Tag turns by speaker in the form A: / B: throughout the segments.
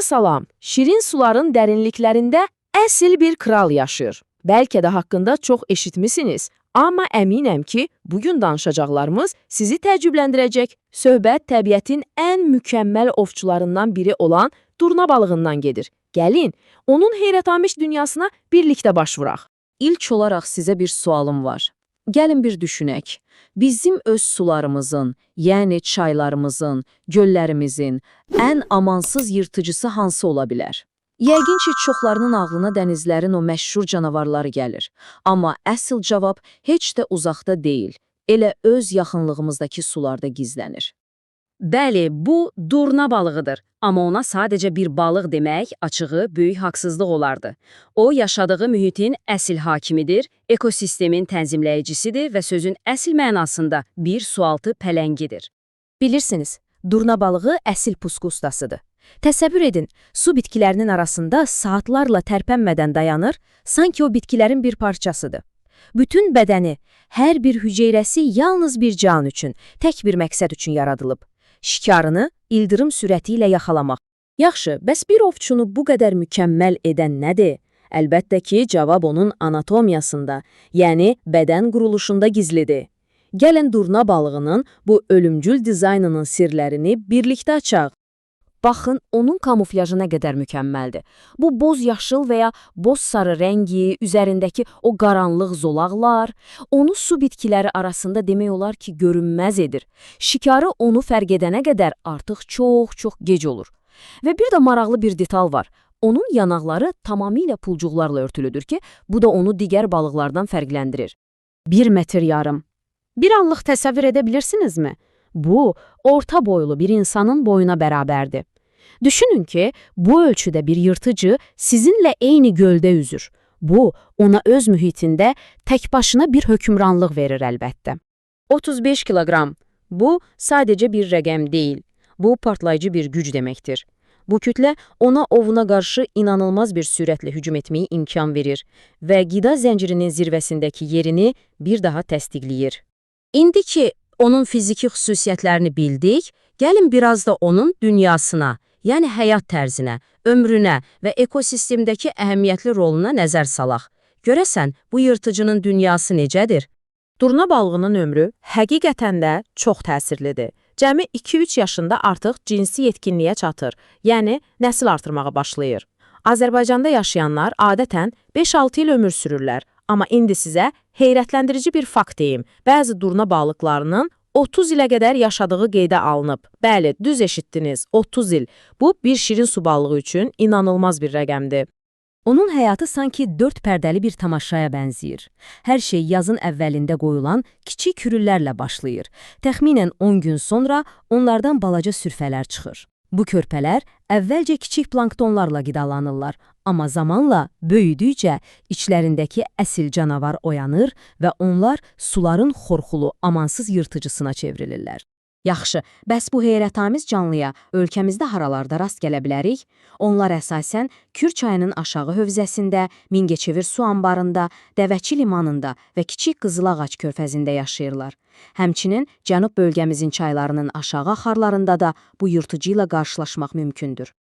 A: Sizə salam. Şirin suların dərinliklərində əsl bir kral yaşayır. Bəlkə də haqqında çox eşitmisiniz, amma əminəm ki, bugün danışacaqlarımız sizi təəccübləndirəcək. Söhbət təbiətin ən mükəmməl ovçularından biri olan durna balığından gedir. Gəlin, onun heyrətamiz dünyasına birlikdə baş vuraq.
B: İlk olaraq sizə bir sualım var. Gəlin bir düşünək. Bizim öz sularımızın, yəni çaylarımızın, göllərimizin ən amansız yırtıcısı hansı ola bilər? Yəqin ki, çoxlarının ağlına dənizlərin o məşhur canavarları gəlir. Amma əsl cavab heç də uzaqda deyil. Elə öz yaxınlığımızdakı sularda gizlənir.
C: Bəli, bu durna balığıdır. Amma ona sadəcə bir balıq demək açığı böyük haqsızlıq olardı. O, yaşadığı mühitin əsl hakimidir, ekosistemin tənzimləyicisidir və sözün əsl mənasında bir sualtı pələngidir.
A: Bilirsiniz, durna balığı əsl pusqu ustasıdır. Təsəvvür edin, su bitkilərinin arasında saatlarla tərpənmədən dayanır, sanki o bitkilərin bir parçasıdır. Bütün bədəni, hər bir hüceyrəsi yalnız bir can üçün, tək bir məqsəd üçün yaradılıb. Şikarını ildırım sürəti ilə yaxalamaq. Yaxşı, bəs bir ovçunu bu qədər mükəmməl edən nədir? Əlbəttə ki, cavab onun anatomiyasında, yəni bədən quruluşunda gizlidir. Gəlin durna balığının bu ölümcül dizaynının sirlərini birlikdə açaq. Baxın, onun kamuflajı nə qədər mükəmməldir. Bu boz yaşıl və ya boz sarı rəngi, üzərindəki o qaranlıq zolaqlar, onu su bitkiləri arasında demək olar ki, görünməz edir. Şikarı onu fərq edənə qədər artıq çox gec olur. Və bir də maraqlı bir detal var. Onun yanaqları tamamilə pulcuqlarla örtülüdür ki, bu da onu digər balıqlardan fərqləndirir. 1 metr yarım. Bir anlıq təsəvvür edə bilirsinizmi? Bu, orta boylu bir insanın boyuna bərabərdir. Düşünün ki, bu ölçüdə bir yırtıcı sizinlə eyni göldə üzür. Bu, ona öz mühitində tək başına bir hökmranlıq verir əlbəttə. 35 kiloqram. Bu, sadəcə bir rəqəm deyil. Bu, partlayıcı bir güc deməkdir. Bu kütlə ona ovuna qarşı inanılmaz bir sürətlə hücum etməyi imkan verir və qida zəncirinin zirvəsindəki yerini bir daha təsdiqləyir. İndi ki, onun fiziki xüsusiyyətlərini bildik, gəlin biraz da onun dünyasına, yəni həyat tərzinə, ömrünə və ekosistemdəki əhəmiyyətli roluna nəzər salaq. Görəsən, bu yırtıcının dünyası necədir? Durna balığının ömrü həqiqətən də çox təsirlidir. Cəmi 2-3 yaşında artıq cinsi yetkinliyə çatır, yəni nəsil artırmağa başlayır. Azərbaycanda yaşayanlar adətən 5-6 il ömür sürürlər. Amma indi sizə heyrətləndirici bir fakt deyim. Bəzi durna balıqlarının 30 ilə qədər yaşadığı qeydə alınıb. Bəli, düz eşitdiniz, 30 il. Bu, bir şirin su balığı üçün inanılmaz bir rəqəmdir. Onun həyatı sanki 4 pərdəli bir tamaşaya bənzəyir. Hər şey yazın əvvəlində qoyulan kiçik kürüllərlə başlayır. Təxminən 10 gün sonra onlardan balaca sürfələr çıxır. Bu körpələr əvvəlcə kiçik planktonlarla qidalanırlar, amma zamanla böyüdükcə içlərindəki əsl canavar oyanır və onlar suların xorxulu, amansız yırtıcısına çevrilirlər. Yaxşı, bəs bu heyrətamiz canlıya ölkəmizdə haralarda rast gələ bilərik? Onlar əsasən Kür çayının aşağı hövzəsində, Mingəçevir su anbarında, Dəvəçi limanında və Kiçik Qızılağac körfəzində yaşayırlar. Həmçinin cənub bölgəmizin çaylarının aşağı axarlarında da bu yırtıcı ilə qarşılaşmaq mümkündür.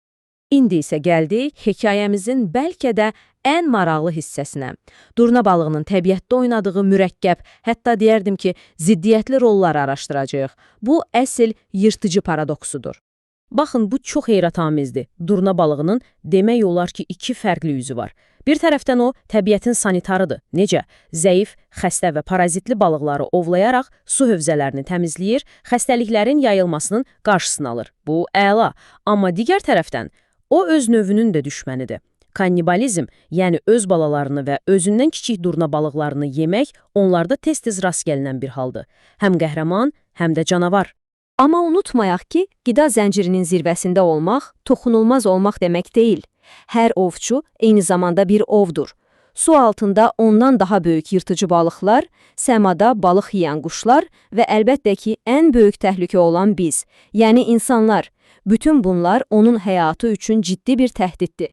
A: İndi isə gəldik hekayəmizin bəlkə də ən maraqlı hissəsinə. Durna balığının təbiətdə oynadığı mürəkkəb, hətta deyərdim ki, ziddiyyətli rollar araşdıracağıq. Bu, əsl yırtıcı paradoksudur. Baxın, bu çox heyrətamizdir. Durna balığının demək olar ki, 2 fərqli yüzü var. Bir tərəfdən o, təbiətin sanitarıdır. Necə? Zəif, xəstə və parazitli balıqları ovlayaraq su hövzələrini təmizləyir, xəstəliklərin yayılmasının qarşısını alır. Bu, əla. Amma digər tərəfdən, o öz növünün də düşmənidir. Kannibalizm, yəni öz balalarını və özündən kiçik durna balıqlarını yemək onlarda tez-tez rast gəlinən bir haldır. Həm qəhrəman, həm də canavar. Amma unutmayaq ki, qida zəncirinin zirvəsində olmaq, toxunulmaz olmaq demək deyil. Hər ovçu eyni zamanda bir ovdur. Su altında ondan daha böyük yırtıcı balıqlar, səmada balıq yeyən quşlar və əlbəttə ki, ən böyük təhlükə olan biz, yəni insanlar. Bütün bunlar onun həyatı üçün ciddi bir təhdiddir.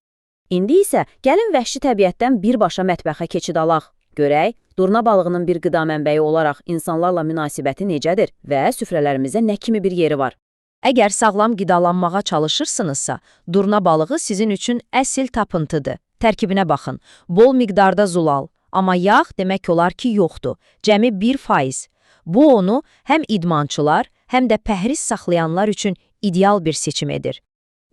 A: İndi isə gəlin vəhşi təbiətdən birbaşa mətbəxə keçid alaq. Görək, durna balığının bir qida mənbəyi olaraq insanlarla münasibəti necədir və süfrələrimizə nə kimi bir yeri var. Əgər sağlam qidalanmağa çalışırsınızsa, durna balığı sizin üçün əsl tapıntıdır. Tərkibinə baxın. Bol miqdarda zulal, amma yağ demək olar ki, yoxdur. Cəmi 1%. Bu onu həm idmançılar, həm də pəhriz saxlayanlar üçün ideal bir seçim edir.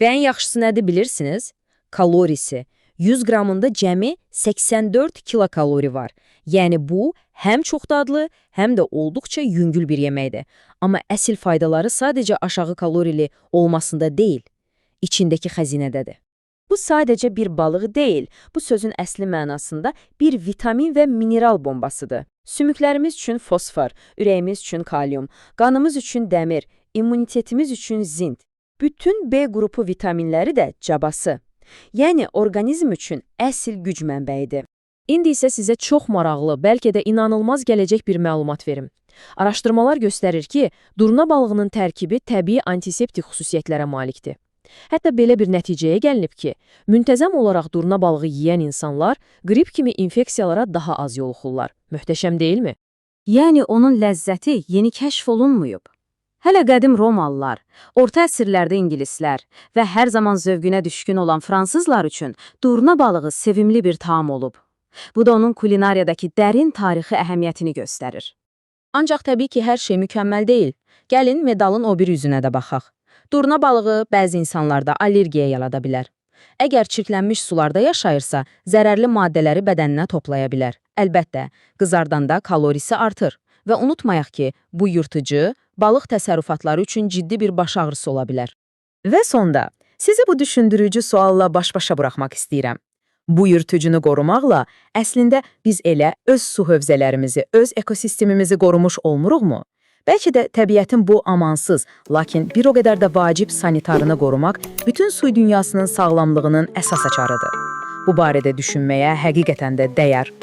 C: Və ən yaxşısı nədir bilirsiniz? Kalorisi. 100 qramında cəmi 84 kilokalori var. Yəni bu, həm çox dadlı, həm də olduqca yüngül bir yeməkdir. Amma əsl faydaları sadəcə aşağı kalorili olmasında deyil, içindəki xəzinədədir. Bu sadəcə bir balıq deyil, bu sözün əsli mənasında bir vitamin və mineral bombasıdır. Sümüklərimiz üçün fosfor, ürəyimiz üçün kalium, qanımız üçün dəmir, immunitetimiz üçün zint. Bütün B qrupu vitaminləri də cabası. Yəni, orqanizm üçün əsl güc mənbəyidir.
B: İndi isə sizə çox maraqlı, bəlkə də inanılmaz gələcək bir məlumat verim. Araşdırmalar göstərir ki, durna balığının tərkibi təbii antiseptik xüsusiyyətlərə malikdir. Hətta belə bir nəticəyə gəlinib ki, müntəzəm olaraq durna balığı yeyən insanlar qrip kimi infeksiyalara daha az yoluxurlar. Möhtəşəm deyilmi?
C: Yəni, onun ləzzəti yeni kəşf olunmuyub. Hələ qədim Romalılar, orta əsrlərdə ingilislər və hər zaman zövqünə düşkün olan fransızlar üçün durna balığı sevimli bir taam olub. Bu da onun kulinariyadakı dərin tarixi əhəmiyyətini göstərir. Ancaq təbii ki, hər şey mükəmməl deyil. Gəlin medalın o bir üzünə də baxaq. Durna balığı bəzi insanlarda allergiya yarada bilər. Əgər çirklənmiş sularda yaşayırsa, zərərli maddələri bədəninə toplaya bilər. Əlbəttə, qızardanda kalorisi artır. Və unutmayaq ki, bu yırtıcı, balıq təsərrüfatları üçün ciddi bir baş ağrısı ola bilər.
B: Və sonda, sizi bu düşündürücü sualla baş-başa buraxmaq istəyirəm. Bu yırtıcını qorumaqla əslində biz elə öz su hövzələrimizi, öz ekosistemimizi qorumuş olmuruqmu? Bəlkə də təbiətin bu amansız, lakin bir o qədər də vacib sanitarını qorumaq bütün su dünyasının sağlamlığının əsas açarıdır. Bu barədə düşünməyə həqiqətən də dəyər.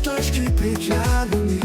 D: Точки притянут